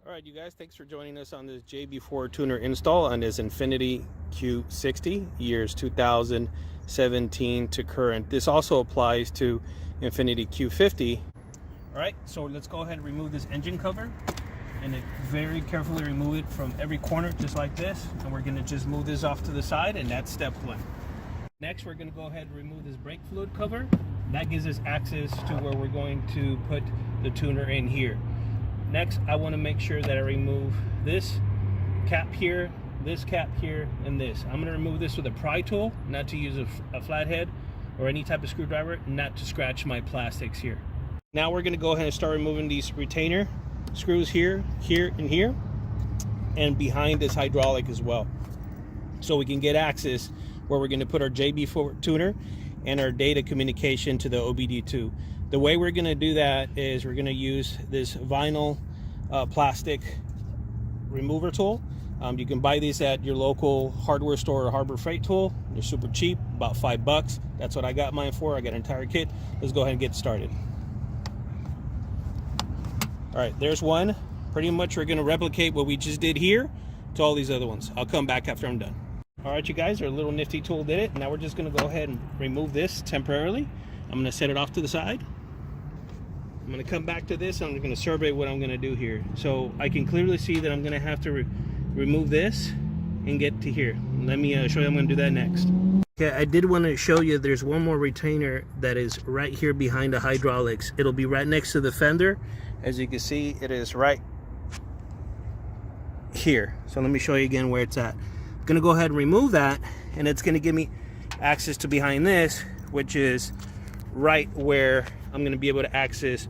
All right, you guys, thanks for joining us on this JB4 Tuner install on this Infiniti Q60, years 2017 to current. This also applies to Infiniti Q50. All right, so let's go ahead and remove this engine cover and very carefully remove it from every corner, just like this. And we're gonna just move this off to the side, and that's step one. Next, we're gonna go ahead and remove this brake fluid cover. That gives us access to where we're going to put the tuner in here. Next, I want to make sure that I remove this cap here, and this. I'm going to remove this with a pry tool, not to use a flathead or any type of screwdriver, not to scratch my plastics here. Now we're going to go ahead and start removing these retainer screws here, and here, and behind this hydraulic as well, so we can get access where we're going to put our JB4 tuner and our data communication to the OBD2. The way we're going to do that is we're going to use this vinyl plastic remover tool. You can buy these at your local hardware store or Harbor Freight tool. They're super cheap, about $5. That's what I got mine for. I got an entire kit. Let's go ahead and get started. All right, there's one. Pretty much we're going to replicate what we just did here to all these other ones. I'll come back after I'm done. All right, you guys, our little nifty tool did it. Now we're just going to go ahead and remove this temporarily. I'm going to set it off to the side. I'm going to come back to this, and I'm going to survey what I'm going to do here. So I can clearly see that I'm going to have to remove this and get to here. Let me show you how I'm going to do that next. Okay, I did want to show you there's one more retainer that is right here behind the hydraulics. It'll be right next to the fender. As you can see, it is right here. So let me show you again where it's at. I'm going to go ahead and remove that, and it's going to give me access to behind this, which is right where I'm going to be able to access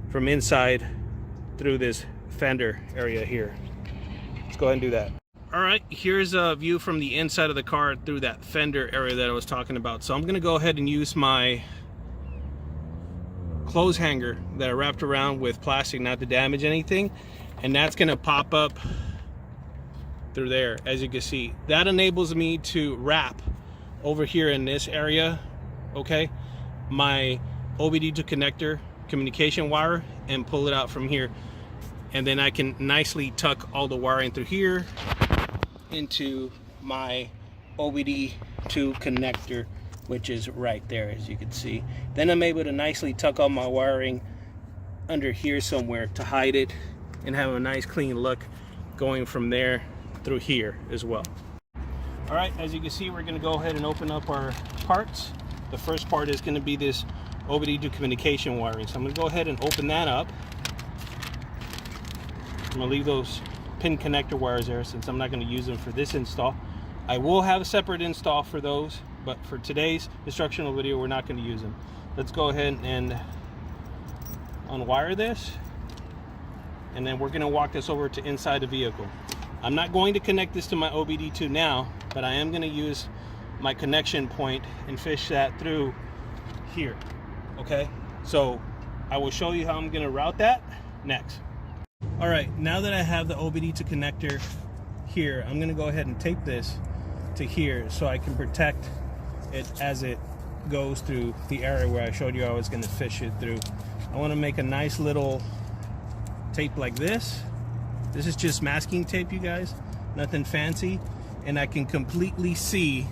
from inside through this fender area here. Let's go ahead and do that. All right, here's a view from the inside of the car through that fender area that I was talking about. So I'm going to go ahead and use my clothes hanger that I wrapped around with plastic not to damage anything, and that's going to pop up through there. As you can see, that enables me to wrap over here in this area, okay, my OBD connector communication wire, and pull it out from here, and then I can nicely tuck all the wiring through here into my OBD2 connector, which is right there, as you can see. Then I'm able to nicely tuck all my wiring under here somewhere to hide it and have a nice clean look going from there through here as well. All right, as you can see, we're going to go ahead and open up our parts. The first part is going to be this OBD communication wiring. So I'm going to go ahead and open that up. I'm going to leave those pin connector wires there since I'm not going to use them for this install. I will have a separate install for those, but for today's instructional video, we're not going to use them. Let's go ahead and unwire this, and then we're going to walk this over to inside the vehicle. I'm not going to connect this to my OBD2 now, but I am going to use my connection point and fish that through here. Okay, so I will show you how I'm going to route that next. All right, now that I have the OBD2 connector here, I'm going to go ahead and tape this to here so I can protect it as it goes through the area where I showed you I was going to fish it through. I want to make a nice little tape like this. This is just masking tape, you guys, nothing fancy, and I can completely see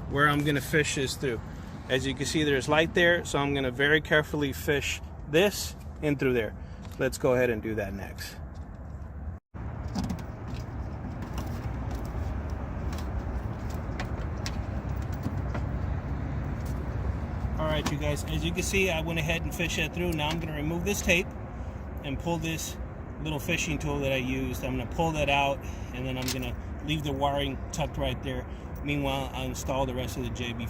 where I'm going to fish this through. As you can see, there's light there, so I'm going to very carefully fish this in through there. Let's go ahead and do that next. All right, you guys, as you can see, I went ahead and fished that through. Now I'm going to remove this tape and pull this little fishing tool that I used. I'm going to pull that out, and then I'm going to leave the wiring tucked right there. Meanwhile, I'll install the rest of the JB4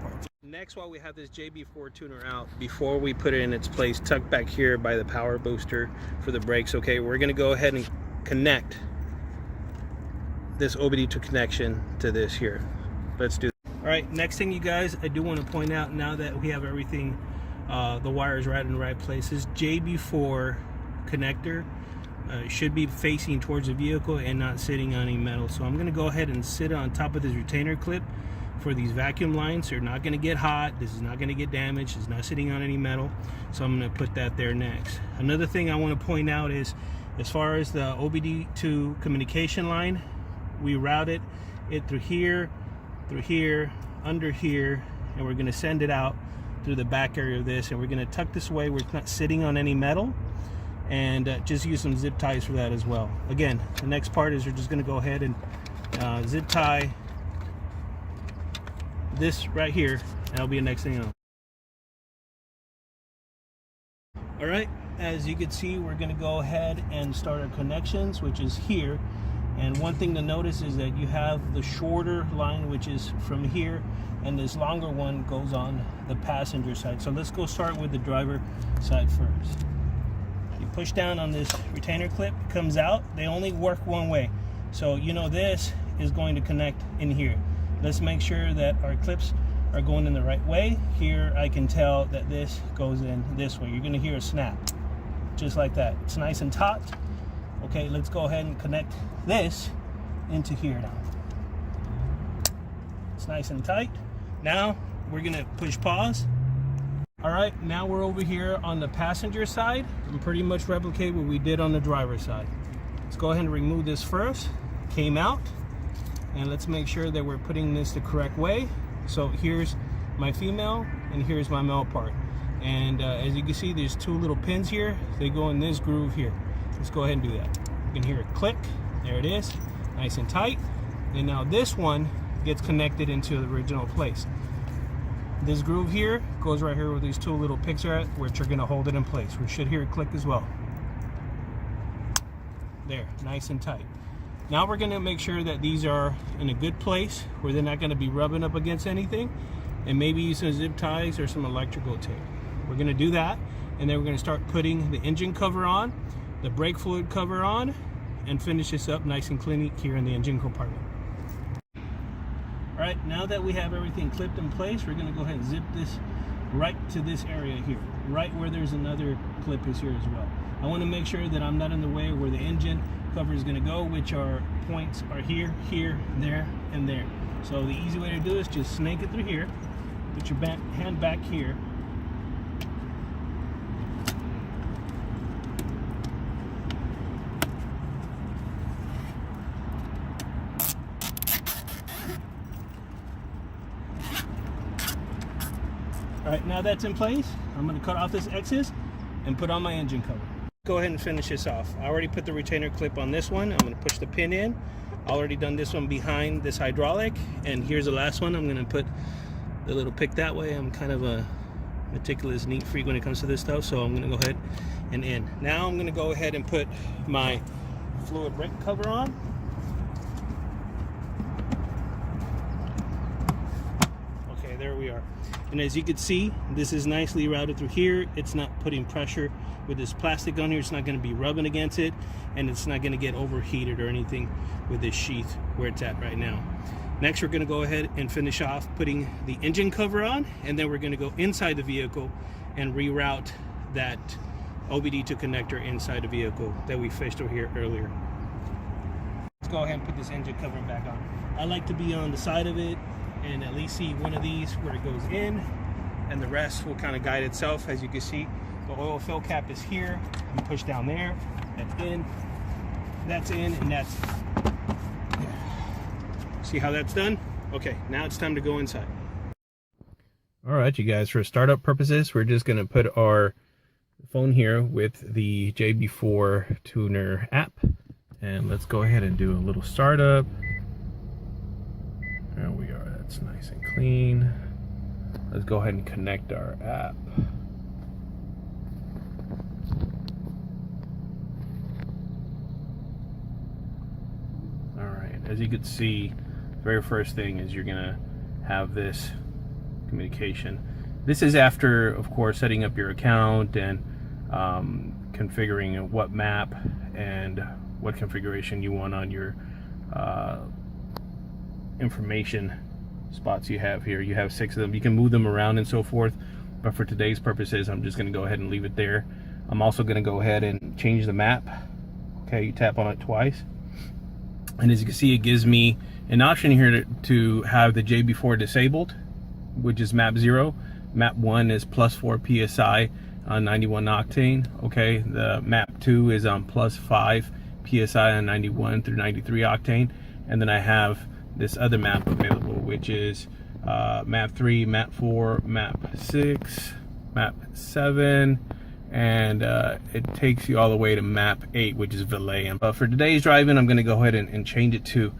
parts. Next, while we have this JB4 tuner out, before we put it in its place, tucked back here by the power booster for the brakes, okay, we're going to go ahead and connect this OBD2 connection to this here. Let's do that. All right, next thing, you guys, I do want to point out, now that we have everything, the wires right in the right places, JB4 connector should be facing towards the vehicle and not sitting on any metal. So I'm going to go ahead and sit on top of this retainer clip for these vacuum lines. They're not going to get hot. This is not going to get damaged. It's not sitting on any metal. So I'm going to put that there next. Another thing I want to point out is As far as the Obd to communication line, we routed it through here, under here, and we're going to send it out through the back area of this, and we're going to tuck this away where it's not sitting on any metal, and just use some zip ties for that as well. Again, the next part is we're just going to go ahead and zip tie this right here. That'll be the next thing on. All right, as you can see, we're going to go ahead and start our connections, which is here. And one thing to notice is that you have the shorter line, which is from here, and this longer one goes on the passenger side. So let's go start with the driver side first. You push down on this retainer clip, it comes out. They only work one way. So you know this is going to connect in here. Let's make sure that our clips are going in the right way. Here I can tell that this goes in this way. You're going to hear a snap, just like that. It's nice and taut. Okay, let's go ahead and connect this into here now. It's nice and tight. Now we're going to push pause. All right, now we're over here on the passenger side and pretty much replicate what we did on the driver's side. Let's go ahead and remove this first. Came out, and let's make sure that we're putting this the correct way. So here's my female and here's my male part. And as you can see, there's two little pins here. They go in this groove here. Let's go ahead and do that. You can hear it click. There it is, nice and tight. And now this one gets connected into the original place. This groove here goes right here where these two little picks are at, which are going to hold it in place. We should hear it click as well. There, nice and tight. Now we're going to make sure that these are in a good place where they're not going to be rubbing up against anything, and maybe use some zip ties or some electrical tape. We're going to do that, and then we're going to start putting the engine cover on, the brake fluid cover on, and finish this up nice and clean here in the engine compartment. All right, now that we have everything clipped in place, we're going to go ahead and zip this right to this area here, right where there's another clip is here as well. I want to make sure that I'm not in the way where the engine cover is going to go, which are points are here, here, there, and there. So the easy way to do is just snake it through here, put your hand back here, all right, now that's in place, I'm going to cut off this excess and put on my engine cover. Go ahead and finish this off. I already put the retainer clip on this one. I'm going to push the pin in. I already done this one behind this hydraulic, and here's the last one. I'm going to put the little pick that way. I'm kind of a meticulous neat freak when it comes to this stuff, so I'm going to go ahead and in. Now I'm going to go ahead and put my fluid brake cover on. Okay, there we are. And as you can see, this is nicely routed through here. It's not putting pressure with this plastic on here. It's not going to be rubbing against it, and it's not going to get overheated or anything with this sheath where it's at right now. Next, we're going to go ahead and finish off putting the engine cover on, and then we're going to go inside the vehicle and reroute that Obd to connector inside the vehicle that we fished over here earlier. Let's go ahead and put this engine cover back on. I like to be on the side of it and at least see one of these where it goes in, and the rest will kind of guide itself. As you can see, the oil fill cap is here. You push down there, that's in, and that's see how that's done? Okay, now it's time to go inside. All right, you guys, for startup purposes, we're just going to put our phone here with the JB4 Tuner app, and let's go ahead and do a little startup. There we are. That's nice and clean. Let's go ahead and connect our app. All right, as you can see, the very first thing is you're gonna have this communication. This is after, of course, setting up your account and configuring what map and what configuration you want on your information spots you have here. You have 6 of them. You can move them around and so forth, but for today's purposes, I'm just going to go ahead and leave it there. I'm also going to go ahead and change the map. Okay, you tap on it twice, and as you can see, it gives me an option here to have the JB4 disabled, which is map 0. Map 1 is +4 psi, on 91 octane. Okay, the map 2 is on +5 psi on 91 through 93 octane, and then I have this other map available, which is map 3, map 4, map 6, map 7, and it takes you all the way to map 8, which is Valet. But for today's driving, I'm going to go ahead and change it to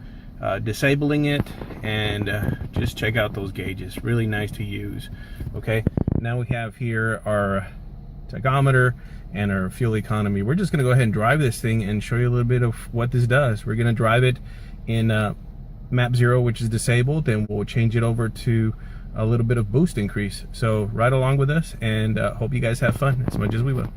disabling it, and just check out those gauges. Really nice to use. Okay, now we have here our tachometer and our fuel economy. We're just going to go ahead and drive this thing and show you a little bit of what this does. We're going to drive it in map 0, which is disabled, and we'll change it over to a little bit of boost increase. So ride along with us, and hope you guys have fun as much as we will.